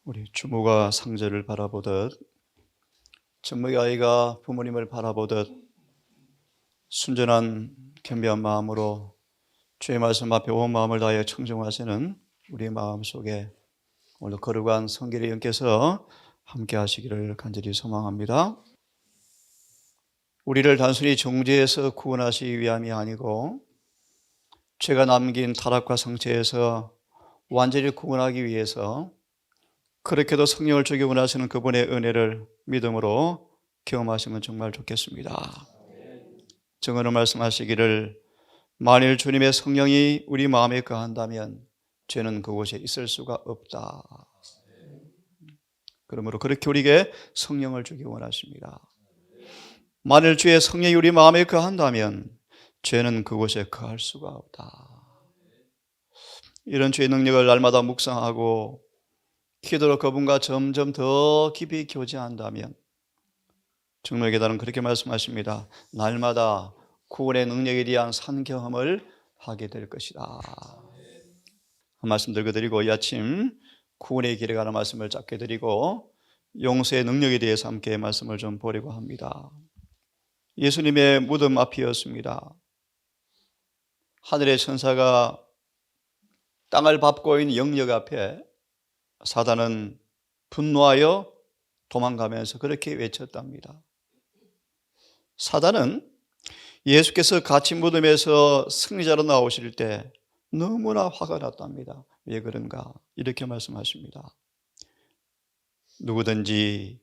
우리 주모가 상제를 바라보듯 젖먹이 아이가 부모님을 바라보듯 순전한 겸비한 마음으로 주의 말씀 앞에 온 마음을 다하여 청정하시는 우리의 마음 속에 오늘 거룩한 성결의 영께서 함께 하시기를 간절히 소망합니다. 우리를 단순히 정죄에서 구원하시기 위함이 아니고 죄가 남긴 타락과 상처에서 완전히 구원하기 위해서 그렇게도 성령을 주기 원하시는 그분의 은혜를 믿음으로 경험하시면 정말 좋겠습니다. 정언을 말씀하시기를 만일 주님의 성령이 우리 마음에 거한다면 죄는 그곳에 있을 수가 없다. 그러므로 그렇게 우리에게 성령을 주기 원하십니다. 만일 주의 성령이 우리 마음에 거한다면 죄는 그곳에 거할 수가 없다. 이런 주의 능력을 날마다 묵상하고 기도로 그분과 점점 더 깊이 교제한다면 정말 계단은 그렇게 말씀하십니다. 날마다 구원의 능력에 대한 산 경험을 하게 될 것이다. 한 말씀 들고 드리고 이 아침 구원의 길에 가는 말씀을 짧게 드리고 용서의 능력에 대해서 함께 말씀을 좀 보려고 합니다. 예수님의 무덤 앞이었습니다. 하늘의 천사가 땅을 밟고 있는 영역 앞에 사단은 분노하여 도망가면서 그렇게 외쳤답니다. 사단은 예수께서 갇힌 무덤에서 승리자로 나오실 때 너무나 화가 났답니다. 왜 그런가? 이렇게 말씀하십니다. 누구든지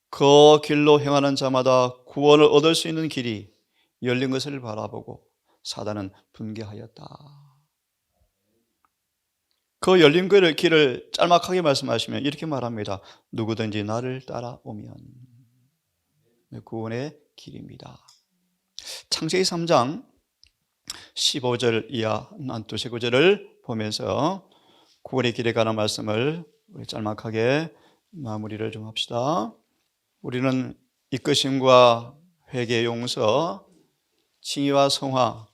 그 길로 행하는 자마다 구원을 얻을 수 있는 길이 열린 것을 바라보고 사단은 분개하였다. 그 열린 길을 짤막하게 말씀하시면 이렇게 말합니다. 누구든지 나를 따라오면 구원의 길입니다. 창세기 3장 15절 이하 한 두세 구절을 보면서 구원의 길에 관한 말씀을 우리 짤막하게 마무리를 좀 합시다. 우리는 이끄심과 회개 용서, 칭의와 성화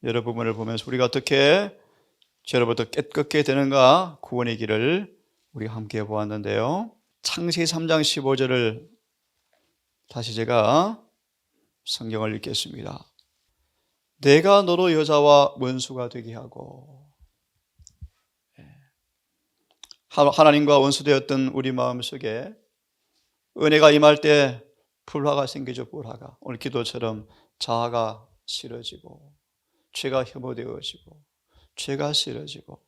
여러 부분을 보면서 우리가 어떻게 죄로부터 깨끗게 되는가 구원의 길을 우리 함께 보았는데요. 창세기 3장 15절을 다시 제가 성경을 읽겠습니다. 내가 너로 여자와 원수가 되게 하고 하나님과 원수되었던 우리 마음속에 은혜가 임할 때 불화가 생기죠. 불화가 오늘 기도처럼 자아가 싫어지고 죄가 혐오되어지고 죄가 싫어지고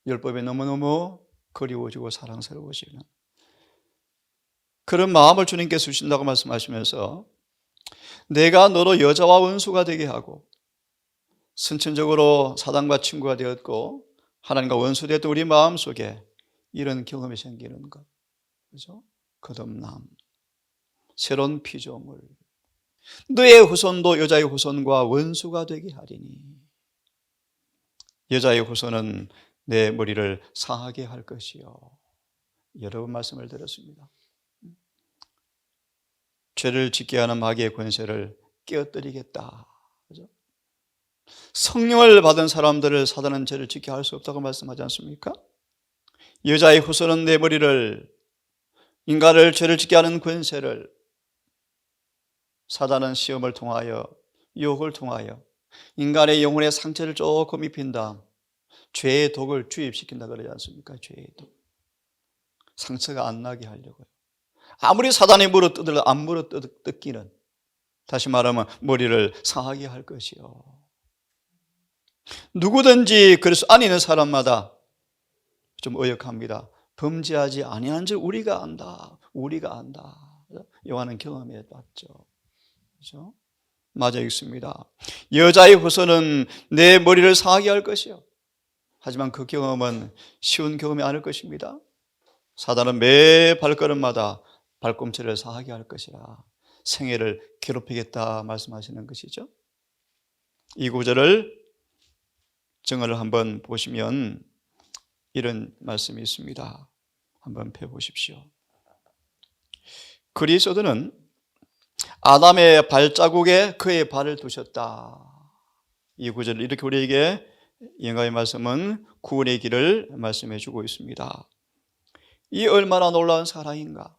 율법이 너무너무 그리워지고 사랑스러워지는 그런 마음을 주님께서 주신다고 말씀하시면서 내가 너로 여자와 원수가 되게 하고 선천적으로 사단과 친구가 되었고 하나님과 원수되었던 우리 마음속에 이런 경험이 생기는 것, 그죠? 거듭남, 새로운 피조물, 너의 후손도 여자의 후손과 원수가 되게 하리니 여자의 후손은 내 머리를 상하게 할 것이요. 여러 번 말씀을 드렸습니다. 죄를 짓게 하는 마귀의 권세를 깨어뜨리겠다. 그죠? 성령을 받은 사람들을 사단은 죄를 짓게 할 수 없다고 말씀하지 않습니까? 여자의 후손은 내 머리를 인간을 죄를 짓게 하는 권세를 사단은 시험을 통하여 유혹을 통하여 인간의 영혼의 상처를 조금 입힌 다음 죄의 독을 주입시킨다 그러지 않습니까? 죄의 독. 상처가 안 나게 하려고요. 아무리 사단이 물어뜯으려 안 물어뜯기는 다시 말하면 머리를 상하게 할 것이요. 누구든지 그리스도 안에 있는 사람마다 좀 의역합니다. 범죄하지 아니한 줄 우리가 안다. 우리가 안다. 요한은 경험해 봤죠. 그렇죠? 맞아 있습니다. 여자의 후손은 내 머리를 상하게 할 것이요. 하지만 그 경험은 쉬운 경험이 아닐 것입니다. 사단은 매 발걸음마다 발꿈치를 상하게 할 것이라 생애를 괴롭히겠다 말씀하시는 것이죠. 이 구절을 정언을 한번 보시면 이런 말씀이 있습니다. 한번 펴보십시오. 그리스도는 아담의 발자국에 그의 발을 두셨다. 이 구절을 이렇게 우리에게 영감의 말씀은 구원의 길을 말씀해 주고 있습니다. 이 얼마나 놀라운 사랑인가.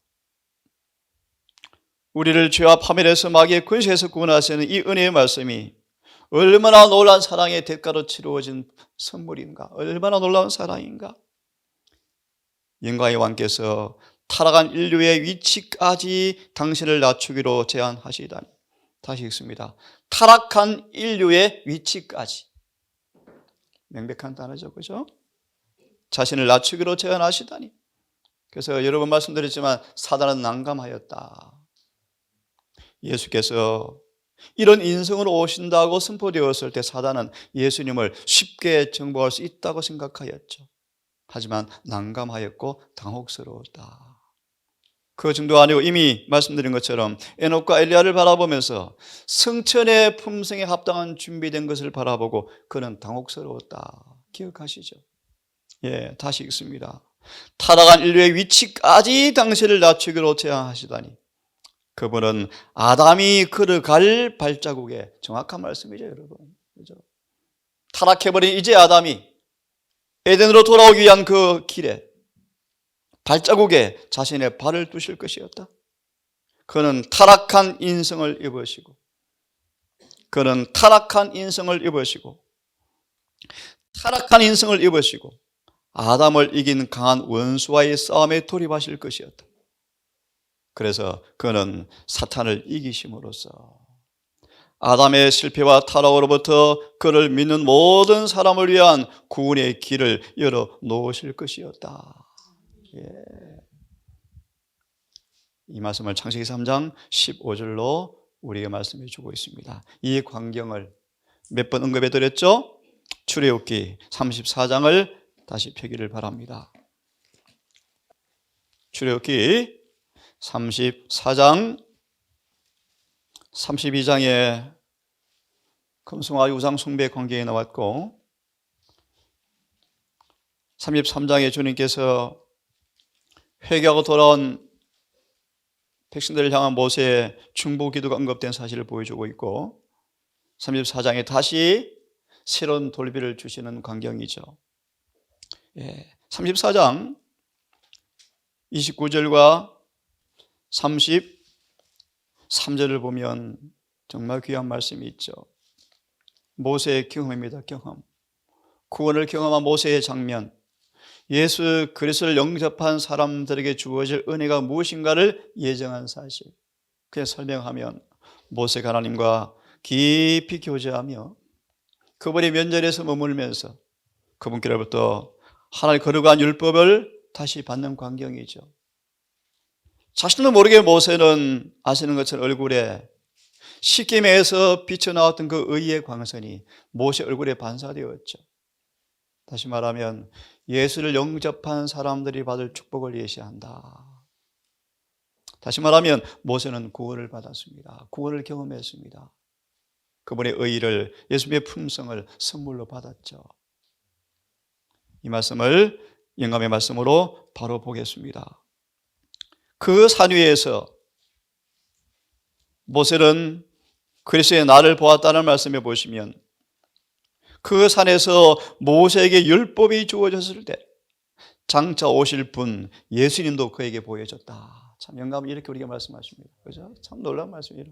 우리를 죄와 파멸에서 마귀의 권세에서 구원하시는 이 은혜의 말씀이 얼마나 놀라운 사랑의 대가로 치루어진 선물인가. 얼마나 놀라운 사랑인가. 영광의 왕께서 타락한 인류의 위치까지 당신을 낮추기로 제안하시다니. 다시 읽습니다. 타락한 인류의 위치까지. 명백한 단어죠, 그죠? 자신을 낮추기로 제안하시다니. 그래서 여러 번 말씀드렸지만 사단은 난감하였다. 예수께서 이런 인성으로 오신다고 선포되었을 때 사단은 예수님을 쉽게 정복할 수 있다고 생각하였죠. 하지만 난감하였고 당혹스러웠다. 그 정도 아니고 이미 말씀드린 것처럼 에녹과 엘리야를 바라보면서 성천의 품성에 합당한 준비된 것을 바라보고 그는 당혹스러웠다. 기억하시죠? 예, 다시 읽습니다. 타락한 인류의 위치까지 당신을 낮추기로 제안하시다니. 그분은 아담이 걸어갈 발자국에, 정확한 말씀이죠, 여러분. 그죠? 타락해버린 이제 아담이 에덴으로 돌아오기 위한 그 길에, 발자국에 자신의 발을 두실 것이었다. 그는 타락한 인성을 입으시고, 아담을 이긴 강한 원수와의 싸움에 돌입하실 것이었다. 그래서 그는 사탄을 이기심으로써 아담의 실패와 타락으로부터 그를 믿는 모든 사람을 위한 구원의 길을 열어 놓으실 것이었다. 예. 이 말씀을 창세기 3장 15절로 우리에게 말씀해 주고 있습니다. 이 광경을 몇 번 언급해 드렸죠? 출애굽기 34장을 다시 펴기를 바랍니다. 출애굽기 34장 32장에 금송아지 우상 숭배 광경이 나왔고 33장에 주님께서 회개하고 돌아온 백성들을 향한 모세의 중보 기도가 언급된 사실을 보여주고 있고 34장에 다시 새로운 돌비를 주시는 광경이죠. 34장 29절과 33절을 보면 정말 귀한 말씀이 있죠. 모세의 경험입니다. 경험. 구원을 경험한 모세의 장면, 예수 그리스도를 영접한 사람들에게 주어질 은혜가 무엇인가를 예정한 사실. 그냥 설명하면 모세가 하나님과 깊이 교제하며 그분의 면전에서 머물면서 그분께로부터 하나님 거룩한 율법을 다시 받는 광경이죠. 자신도 모르게 모세는 아시는 것처럼 얼굴에 십계명에서 비쳐나왔던 그 의의 광선이 모세 얼굴에 반사되었죠. 다시 말하면 예수를 영접한 사람들이 받을 축복을 예시한다. 다시 말하면 모세는 구원을 받았습니다. 구원을 경험했습니다. 그분의 의를, 예수님의 품성을 선물로 받았죠. 이 말씀을 영감의 말씀으로 바로 보겠습니다. 그 산 위에서 모세는 그리스도의 날을 보았다는 말씀에 보시면 그 산에서 모세에게 율법이 주어졌을 때 장차 오실 분 예수님도 그에게 보여줬다. 참 영감이 이렇게 우리에게 말씀하십니다. 그죠? 참 놀라운 말씀이에요.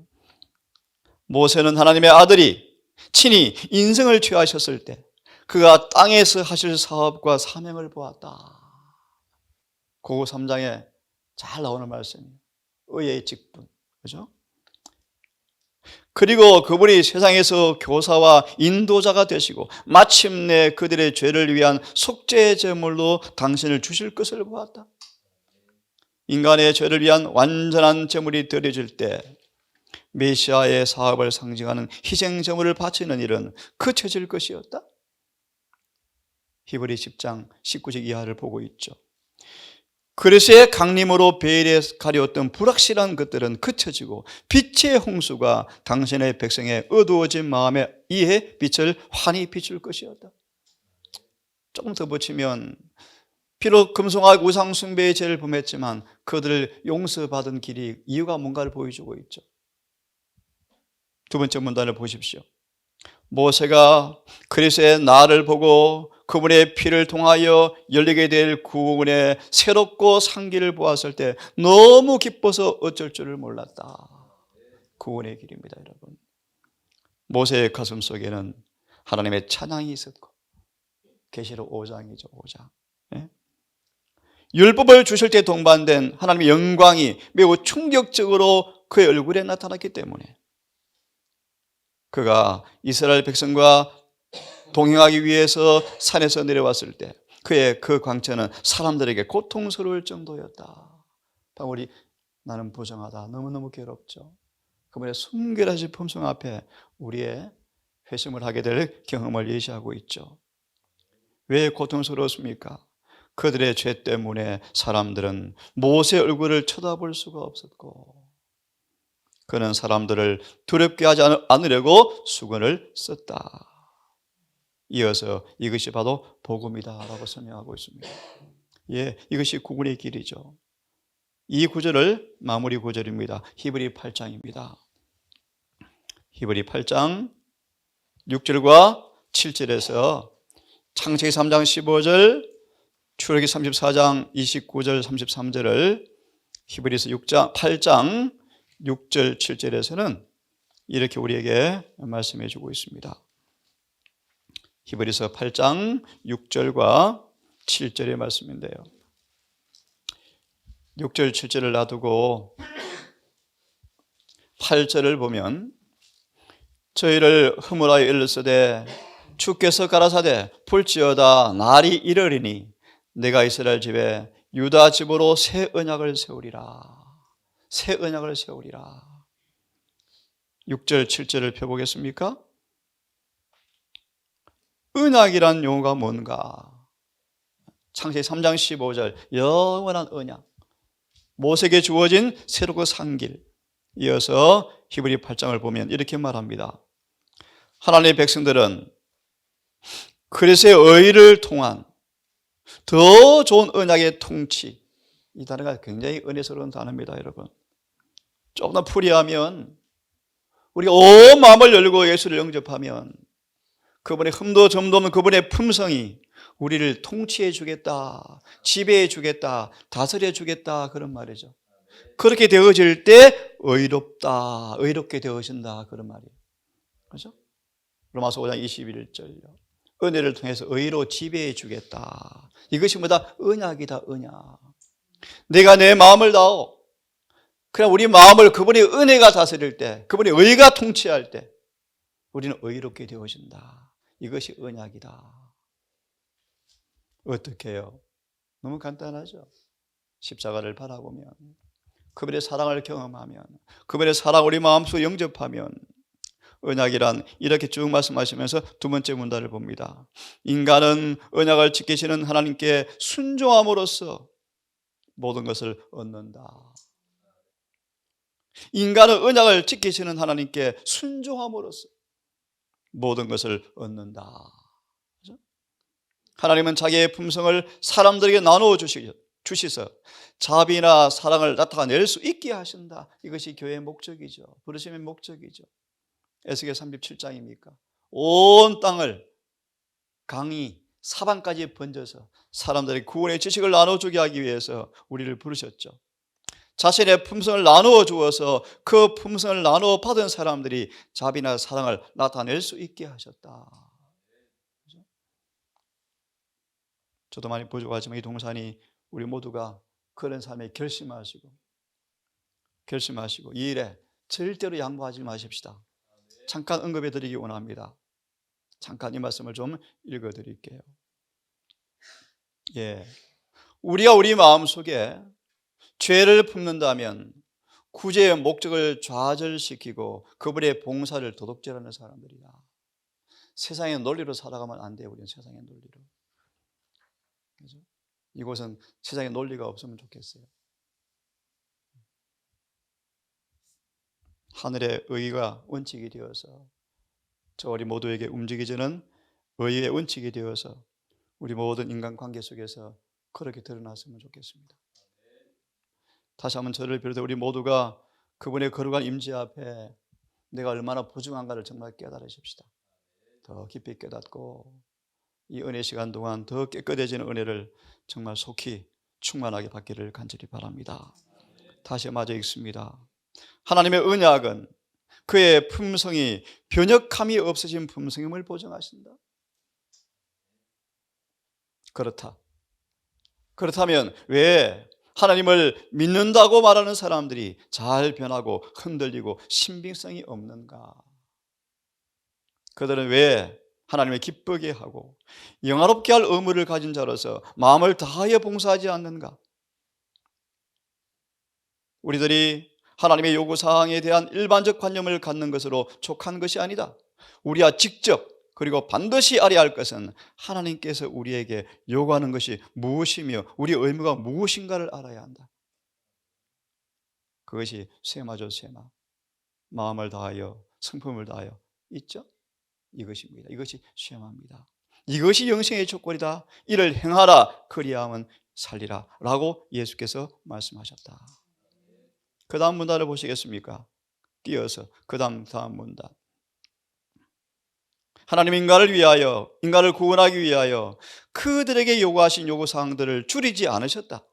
모세는 하나님의 아들이 친히 인생을 취하셨을 때 그가 땅에서 하실 사업과 사명을 보았다. 고고 3장에 잘 나오는 말씀이에요. 의의 직분. 그죠? 그리고 그분이 세상에서 교사와 인도자가 되시고 마침내 그들의 죄를 위한 속죄 제물로 당신을 주실 것을 보았다. 인간의 죄를 위한 완전한 제물이 드려질 때 메시아의 사업을 상징하는 희생 제물을 바치는 일은 그쳐질 것이었다. 히브리 10장 19절 이하를 보고 있죠. 그리스도의 강림으로 베일에 가려웠던 불확실한 것들은 그쳐지고 빛의 홍수가 당신의 백성의 어두워진 마음에 이에 빛을 환히 비출 것이었다. 조금 더 붙이면 비록 금송아지 우상 숭배의 죄를 범했지만 그들을 용서받은 길이 이유가 뭔가를 보여주고 있죠. 두 번째 문단을 보십시오. 모세가 그리스도의 날을 보고 그분의 피를 통하여 열리게 될 구원의 새롭고 상기를 보았을 때 너무 기뻐서 어쩔 줄을 몰랐다. 구원의 길입니다, 여러분. 모세의 가슴 속에는 하나님의 찬양이 있었고, 계시록 5장이죠, 5장. 예? 율법을 주실 때 동반된 하나님의 영광이 매우 충격적으로 그의 얼굴에 나타났기 때문에 그가 이스라엘 백성과 동행하기 위해서 산에서 내려왔을 때 그의 그 광채는 사람들에게 고통스러울 정도였다. 바울이 나는 부정하다, 너무너무 괴롭죠. 그분의 순결하신 품성 앞에 우리의 회심을 하게 될 경험을 예시하고 있죠. 왜 고통스러웠습니까? 그들의 죄 때문에 사람들은 모세의 얼굴을 쳐다볼 수가 없었고, 그는 사람들을 두렵게 하지 않으려고 수건을 썼다. 이어서 이것이 바로 복음이다 라고 설명하고 있습니다. 예, 이것이 구원의 길이죠. 이 구절을 마무리 구절입니다. 히브리 8장입니다. 히브리 8장 6절과 7절에서 창세기 3장 15절, 출애굽기 34장 29절 33절을 히브리서 8장 6절 7절에서는 이렇게 우리에게 말씀해 주고 있습니다. 히브리서 8장 6절과 7절의 말씀인데요, 6절 7절을 놔두고 8절을 보면 저희를 허물하여 일렀으되 주께서 가라사대 볼지어다 날이 이르리니 내가 이스라엘 집에 유다 집으로 새 언약을 세우리라. 새 언약을 세우리라. 6절 7절을 펴보겠습니까? 언약이란 용어가 뭔가? 창세기 3장 15절 영원한 언약, 모세에게 주어진 새롭고 상길. 이어서 히브리 8장을 보면 이렇게 말합니다. 하나님의 백성들은 그리스도의 의를 통한 더 좋은 언약의 통치, 이 단어가 굉장히 은혜스러운 단어입니다, 여러분. 조금 더 풀이하면 우리가 온 마음을 열고 예수를 영접하면 그분의 흠도 점도 없는 그분의 품성이 우리를 통치해 주겠다, 지배해 주겠다, 다스려 주겠다, 그런 말이죠. 그렇게 되어질 때 의롭다, 의롭게 되어진다, 그런 말이에요. 그렇죠? 로마서 5장 21절요. 은혜를 통해서 의로 지배해 주겠다. 이것이 뭐다? 언약이다, 언약. 내가 내 마음을 다하고 그냥 우리 마음을 그분의 은혜가 다스릴 때, 그분의 의가 통치할 때 우리는 의롭게 되어진다. 이것이 언약이다. 어떻게 해요? 너무 간단하죠. 십자가를 바라보면, 그분의 사랑을 경험하면, 그분의 사랑 우리 마음속에 영접하면, 언약이란 이렇게 쭉 말씀하시면서 두 번째 문단을 봅니다. 인간은 언약을 지키시는 하나님께 순종함으로써 모든 것을 얻는다. 인간은 언약을 지키시는 하나님께 순종함으로써 모든 것을 얻는다. 그렇죠? 하나님은 자기의 품성을 사람들에게 나누어 주시서 자비나 사랑을 나타낼 수 있게 하신다. 이것이 교회의 목적이죠. 부르심의 목적이죠. 에스겔 37장입니까? 온 땅을 강이 사방까지 번져서 사람들의 구원의 지식을 나눠주게 하기 위해서 우리를 부르셨죠. 자신의 품성을 나누어 주어서 그 품성을 나누어 받은 사람들이 자비나 사랑을 나타낼 수 있게 하셨다. 그렇죠? 저도 많이 부족하지만 이 동산이 우리 모두가 그런 삶에 결심하시고 이 일에 절대로 양보하지 마십시다. 잠깐 언급해 드리기 원합니다. 잠깐 이 말씀을 좀 읽어 드릴게요. 예. 우리가 우리 마음속에 죄를 품는다면 구제의 목적을 좌절시키고 그분의 봉사를 도둑질하는 사람들이다. 세상의 논리로 살아가면 안 돼요. 우리는 세상의 논리로. 그렇죠? 이곳은 세상의 논리가 없으면 좋겠어요. 하늘의 의가 원칙이 되어서 저 우리 모두에게 움직이지는 의의 원칙이 되어서 우리 모든 인간관계 속에서 그렇게 드러났으면 좋겠습니다. 다시 한번 저를 비롯해 우리 모두가 그분의 거룩한 임재 앞에 내가 얼마나 부정한가를 정말 깨달으십시다. 더 깊이 깨닫고 이 은혜 시간 동안 더 깨끗해지는 은혜를 정말 속히 충만하게 받기를 간절히 바랍니다. 다시 마저 읽습니다. 하나님의 언약은 그의 품성이 변역함이 없어진 품성임을 보증하신다. 그렇다면 왜 하나님을 믿는다고 말하는 사람들이 잘 변하고 흔들리고 신빙성이 없는가? 그들은 왜 하나님을 기쁘게 하고 영화롭게 할 의무를 가진 자로서 마음을 다하여 봉사하지 않는가? 우리들이 하나님의 요구사항에 대한 일반적 관념을 갖는 것으로 족한 것이 아니다. 우리가 직접 그리고 반드시 알아야 할 것은 하나님께서 우리에게 요구하는 것이 무엇이며 우리의 의무가 무엇인가를 알아야 한다. 그것이 쇠마죠, 쇠마. 마음을 다하여 성품을 다하여 있죠? 이것입니다. 이것이 쇠마입니다. 이것이 영생의 조건이다. 이를 행하라 그리하면 살리라 라고 예수께서 말씀하셨다. 그 다음 문단을 보시겠습니까? 띄어서 그 다음 문단. 하나님 인간을 구원하기 위하여 그들에게 요구하신 요구사항들을 줄이지 않으셨다.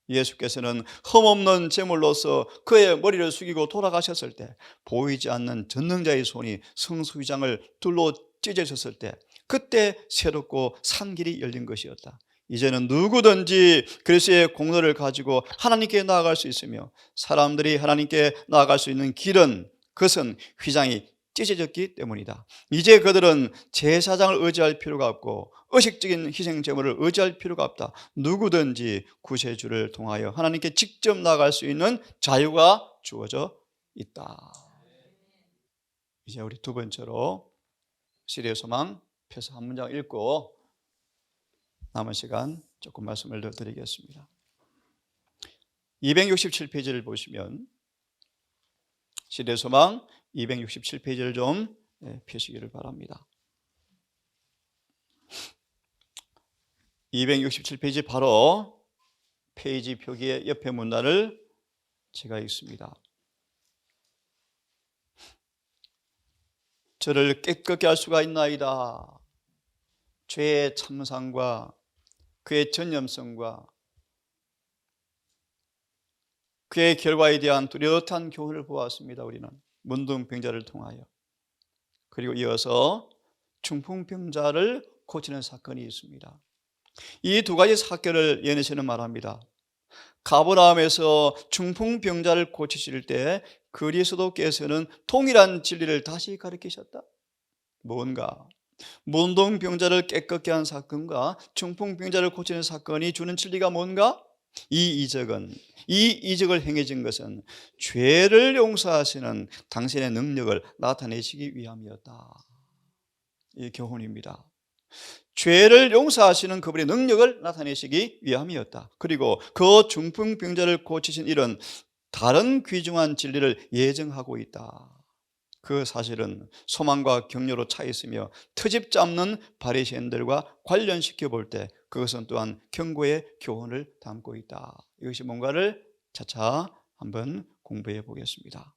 예수께서는 흠없는 제물로서 그의 머리를 숙이고 돌아가셨을 때 보이지 않는 전능자의 손이 성수휘장을 둘로 찢어졌을 때 그때 새롭고 산 길이 열린 것이었다. 이제는 누구든지 그리스도의 공로를 가지고 하나님께 나아갈 수 있으며 사람들이 하나님께 나아갈 수 있는 길은 그것은 휘장이 찢어졌기 때문이다. 이제 그들은 제사장을 의지할 필요가 없고 의식적인 희생 제물을 의지할 필요가 없다. 누구든지 구세주를 통하여 하나님께 직접 나아갈 수 있는 자유가 주어져 있다. 이제 우리 두 번째로 시리의 소망 펴서 한 문장 읽고 남은 시간 조금 말씀을 더 드리겠습니다. 267페이지를 보시면 시리의 소망 267페이지를 좀 펴시기를 바랍니다. 267페이지 바로 페이지 표기의 옆에 문단을 제가 읽습니다. 저를 깨끗게 할 수가 있나이다. 죄의 참상과 그의 전념성과 그의 결과에 대한 뚜렷한 교훈을 보았습니다. 우리는 문둥병자를 통하여. 그리고 이어서 중풍병자를 고치는 사건이 있습니다. 이 두 가지 사건을 예언시는 말합니다. 가버나움에서 중풍병자를 고치실 때 그리스도께서는 동일한 진리를 다시 가르치셨다. 뭔가 문둥병자를 깨끗게 한 사건과 중풍병자를 고치는 사건이 주는 진리가 뭔가? 이 이적을 행해진 것은 죄를 용서하시는 당신의 능력을 나타내시기 위함이었다. 이 교훈입니다. 죄를 용서하시는 그분의 능력을 나타내시기 위함이었다. 그리고 그 중풍병자를 고치신 일은 다른 귀중한 진리를 예정하고 있다. 그 사실은 소망과 격려로 차 있으며 트집 잡는 바리새인들과 관련시켜 볼 때 그것은 또한 경고의 교훈을 담고 있다. 이것이 뭔가를 차차 한번 공부해 보겠습니다.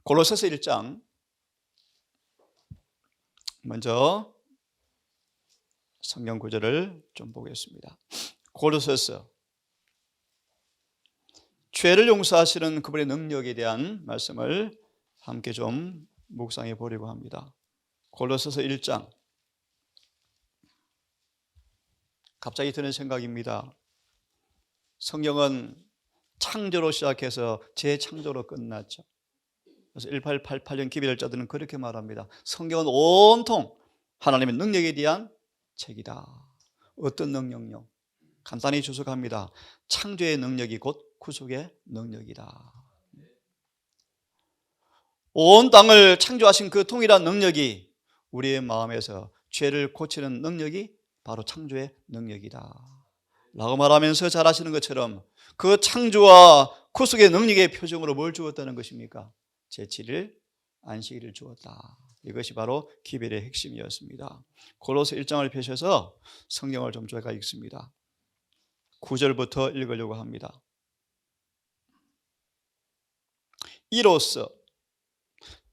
골로새서 1장 먼저 성경 구절을 좀 보겠습니다. 골로새서 죄를 용서하시는 그분의 능력에 대한 말씀을 함께 좀 묵상해 보려고 합니다. 골로새서 1장. 갑자기 드는 생각입니다. 성경은 창조로 시작해서 재창조로 끝났죠. 그래서 1888년 기별자들은 그렇게 말합니다. 성경은 온통 하나님의 능력에 대한 책이다. 어떤 능력요? 간단히 주석합니다. 창조의 능력이 곧 구속의 능력이다. 온 땅을 창조하신 그 동일한 능력이 우리의 마음에서 죄를 고치는 능력이 바로 창조의 능력이다 라고 말하면서 잘 아시는 것처럼 그 창조와 구속의 능력의 표정으로 뭘 주었다는 것입니까? 제7일 안식일을 주었다. 이것이 바로 기별의 핵심이었습니다. 골로새 1장을 펴셔서 성경을 좀 제가 읽습니다. 9절부터 읽으려고 합니다. 이로써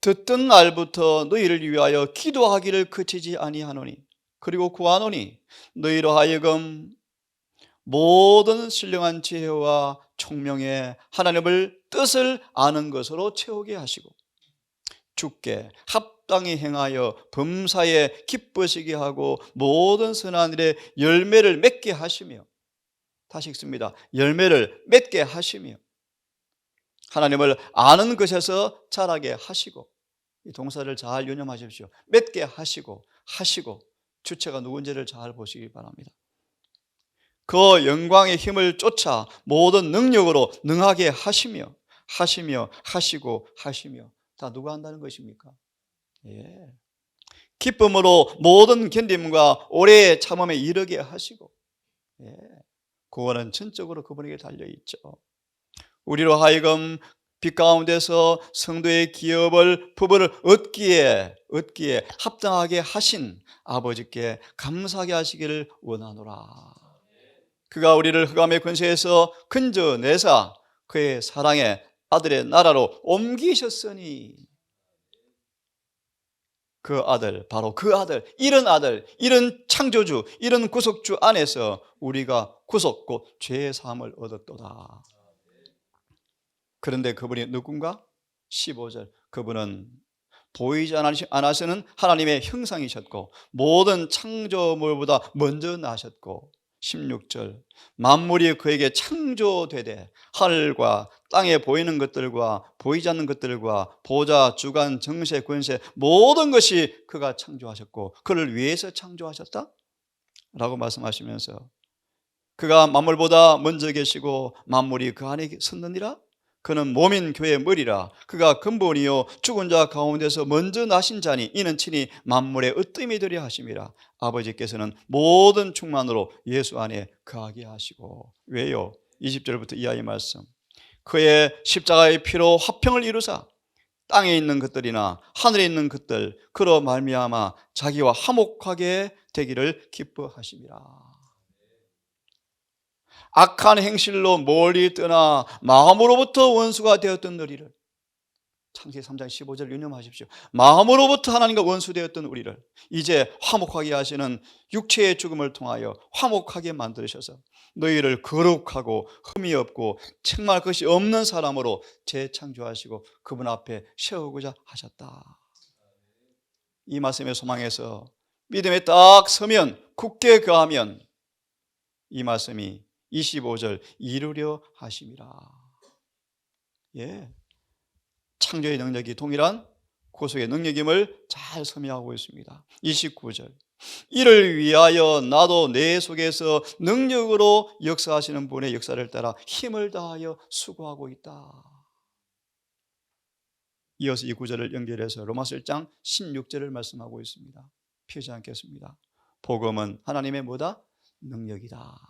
듣던 날부터 너희를 위하여 기도하기를 그치지 아니하노니 그리고 구하노니 너희로 하여금 모든 신령한 지혜와 총명에 하나님을 뜻을 아는 것으로 채우게 하시고 주께 합당히 행하여 범사에 기쁘시게 하고 모든 선한 일에 열매를 맺게 하시며, 다시 읽습니다. 열매를 맺게 하시며 하나님을 아는 것에서 자라게 하시고, 이 동사를 잘 유념하십시오. 맺게 하시고 주체가 누군지를 잘 보시기 바랍니다. 그 영광의 힘을 쫓아 모든 능력으로 능하게 하시며 다 누가 한다는 것입니까? 예. 기쁨으로 모든 견딤과 오래 참음에 이르게 하시고, 예. 그거는 전적으로 그분에게 달려있죠. 우리로 하여금 빛 가운데서 성도의 기업을 부분을 얻기에 합당하게 하신 아버지께 감사하게 하시기를 원하노라. 그가 우리를 흑암의 권세에서 건져내사 그의 사랑의 아들의 나라로 옮기셨으니, 그 아들, 바로 그 아들, 이런 창조주, 이런 구속주 안에서 우리가 구속 곧 죄의 사함을 얻었도다. 그런데 그분이 누군가? 15절, 그분은 보이지 않으시는 하나님의 형상이셨고 모든 창조물보다 먼저 나셨고, 16절, 만물이 그에게 창조되되 하늘과 땅에 보이는 것들과 보이지 않는 것들과 보좌, 주관, 정세, 권세 모든 것이 그가 창조하셨고 그를 위해서 창조하셨다? 라고 말씀하시면서, 그가 만물보다 먼저 계시고 만물이 그 안에 섰느니라. 그는 몸인 교회의 머리라. 그가 근본이요 죽은 자 가운데서 먼저 나신 자니 이는 친히 만물의 으뜸이 되려 하심이라. 아버지께서는 모든 충만으로 예수 안에 거하게 하시고. 왜요? 20절부터 이하의 말씀, 그의 십자가의 피로 화평을 이루사 땅에 있는 것들이나 하늘에 있는 것들 그로 말미암아 자기와 화목하게 되기를 기뻐하심이라. 악한 행실로 멀리 떠나 마음으로부터 원수가 되었던 우리를, 창세기 3장 15절 유념하십시오. 마음으로부터 하나님과 원수되었던 우리를 이제 화목하게 하시는 육체의 죽음을 통하여 화목하게 만드셔서 너희를 거룩하고 흠이 없고 책망할 것이 없는 사람으로 재창조하시고 그분 앞에 세우고자 하셨다. 이 말씀의 소망에서 믿음에 딱 서면, 굳게 거하면 이 말씀이 25절 이루려 하심이라. 예, 창조의 능력이 동일한 구속의 능력임을 잘 설명하고 있습니다. 29절, 이를 위하여 나도 내 속에서 능력으로 역사하시는 분의 역사를 따라 힘을 다하여 수고하고 있다. 이어서 이 구절을 연결해서 로마서 1장 16절을 말씀하고 있습니다. 피하지 않겠습니다. 복음은 하나님의 뭐다? 능력이다.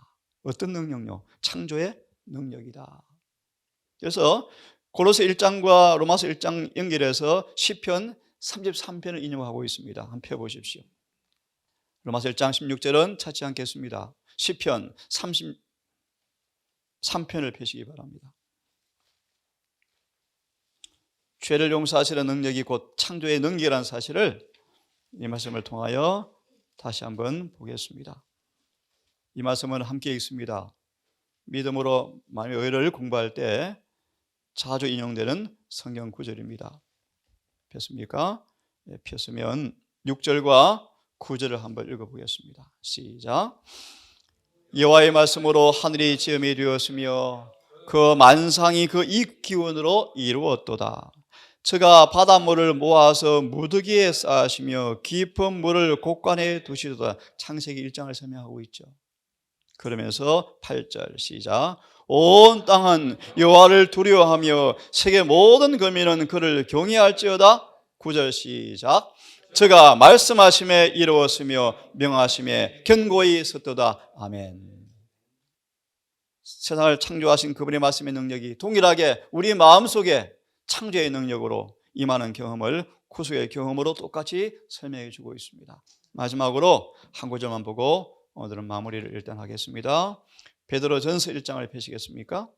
어떤 능력요? 창조의 능력이다. 그래서 고로새 1장과 로마서 1장 연결해서 시편 33편을 인용하고 있습니다. 한번 펴보십시오. 로마서 1장 16절은 찾지 않겠습니다. 시편 33편을 펴시기 바랍니다. 죄를 용서하시는 능력이 곧 창조의 능력이라는 사실을 이 말씀을 통하여 다시 한번 보겠습니다. 이 말씀은 함께 읽습니다. 믿음으로 마음의 의를 공부할 때 자주 인용되는 성경 구절입니다. 폈습니까? 네, 폈으면 6절과 9절을 한번 읽어보겠습니다. 시작. 여호와의 말씀으로 하늘이 지음이 되었으며 그 만상이 그 입 기운으로 이루었도다. 저가 바닷물을 모아서 무더기에 쌓으시며 깊은 물을 곳간에 두시도다. 창세기 1장을 설명하고 있죠. 그러면서 8절 시작. 온 땅은 여호와를 두려워하며 세계 모든 거민은 그를 경외할지어다. 9절 시작. 저가 말씀하심에 이루었으며 명하심에 견고히 섰도다. 아멘. 세상을 창조하신 그분의 말씀의 능력이 동일하게 우리 마음속에 창조의 능력으로 임하는 경험을 구속의 경험으로 똑같이 설명해 주고 있습니다. 마지막으로 한 구절만 보고 오늘은 마무리를 일단 하겠습니다. 베드로전서 1장을 펴시겠습니까?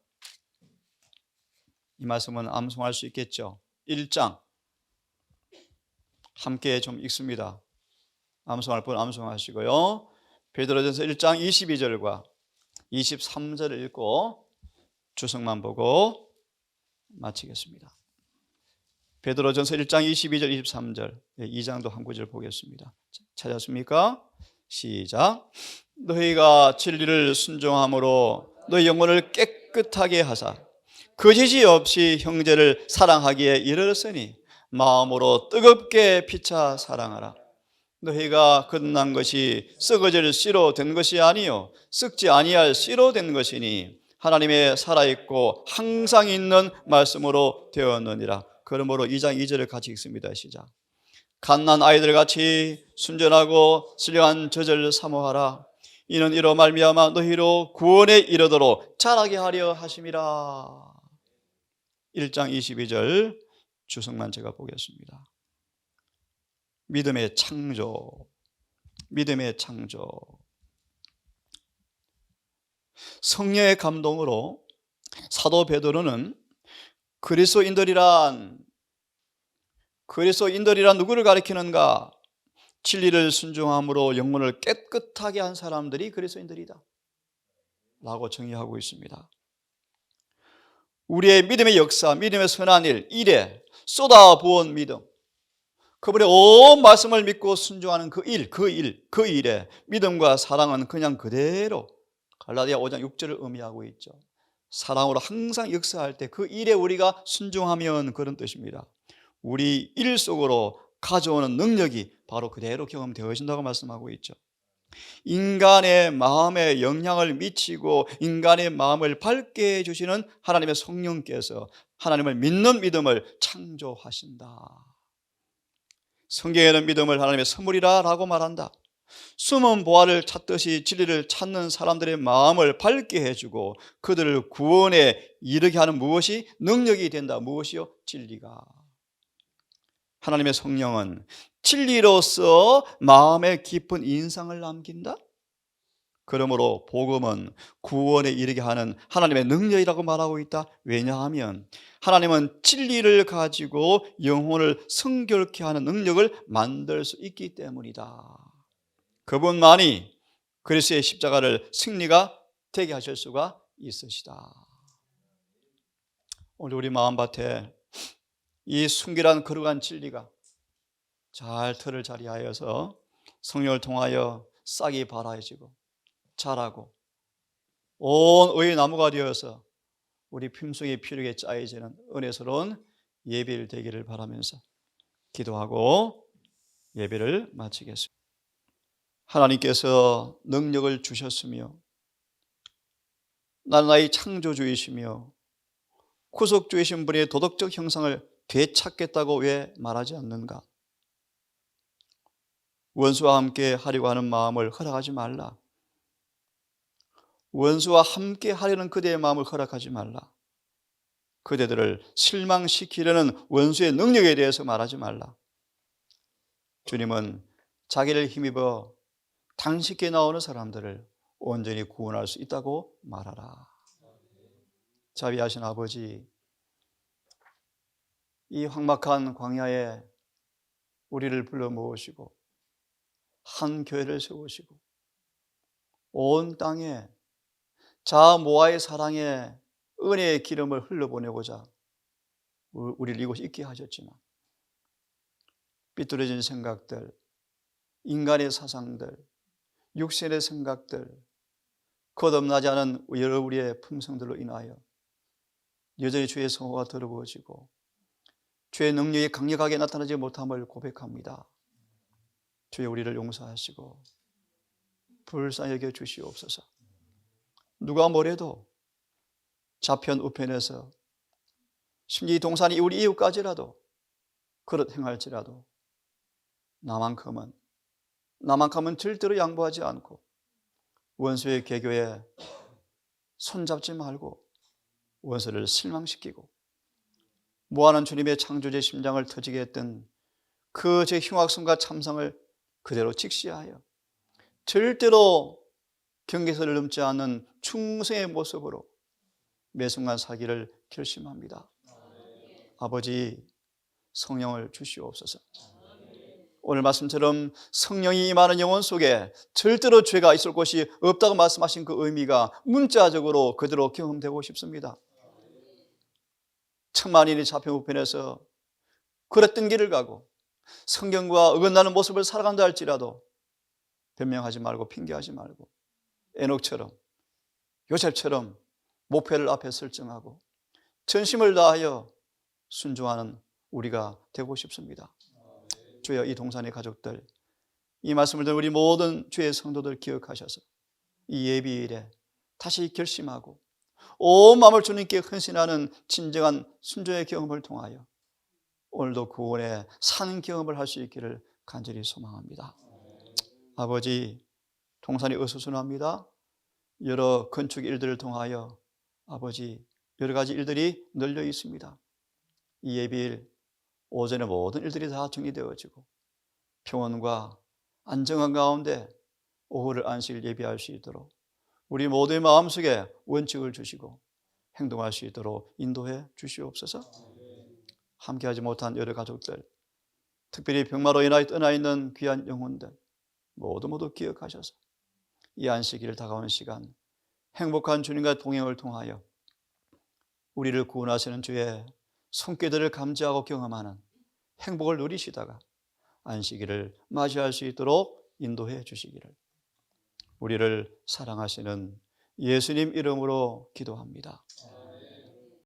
이 말씀은 암송할 수 있겠죠. 1장 함께 좀 읽습니다. 암송할 분 암송하시고요. 베드로전서 1장 22절과 23절을 읽고 주석만 보고 마치겠습니다. 베드로전서 1장 22절 23절 2장도 한 구절 보겠습니다. 찾았습니까? 시작. 너희가 진리를 순종함으로 너희 영혼을 깨끗하게 하사 거짓이 없이 형제를 사랑하기에 이르렀으니 마음으로 뜨겁게 피차 사랑하라. 너희가 거듭난 것이 썩어질 씨로 된 것이 아니요 썩지 아니할 씨로 된 것이니 하나님의 살아있고 항상 있는 말씀으로 되었느니라. 그러므로 2장 2절을 같이 읽습니다. 시작. 갓난 아이들 같이 순전하고 신령한 젖을 사모하라. 이는 이로 말미암아 너희로 구원에 이르도록 자라게 하려 하심이라. 1장 22절 주석만 제가 보겠습니다. 믿음의 창조, 믿음의 창조. 성령의 감동으로 사도 베드로는 그리스도인들이란 누구를 가리키는가? 진리를 순종함으로 영혼을 깨끗하게 한 사람들이 그리스도인들이다 라고 정의하고 있습니다. 우리의 믿음의 역사, 믿음의 선한 일에 쏟아부은 믿음, 그분의 온 말씀을 믿고 순종하는 그 일에 믿음과 사랑은 그냥 그대로 갈라디아 5장 6절을 의미하고 있죠. 사랑으로 항상 역사할 때 그 일에 우리가 순종하면 그런 뜻입니다. 우리 일 속으로 가져오는 능력이 바로 그대로 경험되어진다고 말씀하고 있죠. 인간의 마음에 영향을 미치고 인간의 마음을 밝게 해주시는 하나님의 성령께서 하나님을 믿는 믿음을 창조하신다. 성경에는 믿음을 하나님의 선물이라 라고 말한다. 숨은 보화를 찾듯이 진리를 찾는 사람들의 마음을 밝게 해주고 그들을 구원에 이르게 하는 무엇이 능력이 된다. 무엇이요? 진리가. 하나님의 성령은 진리로서 마음에 깊은 인상을 남긴다. 그러므로 복음은 구원에 이르게 하는 하나님의 능력이라고 말하고 있다. 왜냐하면 하나님은 진리를 가지고 영혼을 성결케 하는 능력을 만들 수 있기 때문이다. 그분만이 그리스도의 십자가를 승리가 되게 하실 수가 있으시다. 오늘 우리 마음밭에 이 순결한 거룩한 진리가 잘 틀을 자리하여서 성령을 통하여 싹이 발아지고 자라고 온 의의 나무가 되어서 우리 품속에 피르게 짜여지는 은혜스러운 예배일 되기를 바라면서 기도하고 예배를 마치겠습니다. 하나님께서 능력을 주셨으며 나의 창조주이시며 구속주이신 분의 도덕적 형상을 되찾겠다고 왜 말하지 않는가? 원수와 함께 하려고 하는 마음을 허락하지 말라. 원수와 함께 하려는 그대의 마음을 허락하지 말라. 그대들을 실망시키려는 원수의 능력에 대해서 말하지 말라. 주님은 자기를 힘입어 당신께 나오는 사람들을 온전히 구원할 수 있다고 말하라. 자비하신 아버지, 이 황막한 광야에 우리를 불러 모으시고 한 교회를 세우시고 온 땅에 자아 모아의 사랑에 은혜의 기름을 흘려보내고자 우리를 이곳에 있게 하셨지만 삐뚤어진 생각들, 인간의 사상들, 육신의 생각들, 거듭나지 않은 여러 우리의 품성들로 인하여 여전히 주의 성호가 더러워지고 주의 능력이 강력하게 나타나지 못함을 고백합니다. 주의 우리를 용서하시고 불쌍히 여겨 주시옵소서. 누가 뭐래도 좌편 우편에서 심지어 동산이 우리 이웃까지라도 그릇 행할지라도 나만큼은 절대로 양보하지 않고 원수의 계교에 손잡지 말고 원수를 실망시키고 모하는 주님의 창조주의 심장을 터지게 했던 그 제 흉악성과 참상을 그대로 직시하여 절대로 경계선을 넘지 않는 충성의 모습으로 매 순간 살기를 결심합니다. 아버지, 성령을 주시옵소서. 오늘 말씀처럼 성령이 임하는 영혼 속에 절대로 죄가 있을 곳이 없다고 말씀하신 그 의미가 문자적으로 그대로 경험되고 싶습니다. 천만인이 잡힌 우편에서 그랬던 길을 가고 성경과 어긋나는 모습을 살아간다 할지라도 변명하지 말고 핑계하지 말고 에녹처럼 요셉처럼 목표를 앞에 설정하고 전심을 다하여 순종하는 우리가 되고 싶습니다. 주여, 이 동산의 가족들, 이 말씀을 듣는 우리 모든 주의 성도들 기억하셔서 이 예비일에 다시 결심하고 온 마음을 주님께 헌신하는 진정한 순종의 경험을 통하여 오늘도 구원에 사는 경험을 할 수 있기를 간절히 소망합니다. 아버지, 동산이 어수선합니다. 여러 건축 일들을 통하여 아버지 여러 가지 일들이 널려 있습니다. 이 예비일 오전에 모든 일들이 다 정리되어지고 평온과 안정한 가운데 오후를 안식일 예비할 수 있도록 우리 모두의 마음속에 원칙을 주시고 행동할 수 있도록 인도해 주시옵소서. 함께하지 못한 여러 가족들, 특별히 병마로 인하여 떠나 있는 귀한 영혼들 모두 기억하셔서 이 안식일 다가오는 시간 행복한 주님과 동행을 통하여 우리를 구원하시는 주의 손길들을 감지하고 경험하는 행복을 누리시다가 안식일을 맞이할 수 있도록 인도해 주시기를 우리를 사랑하시는 예수님 이름으로 기도합니다.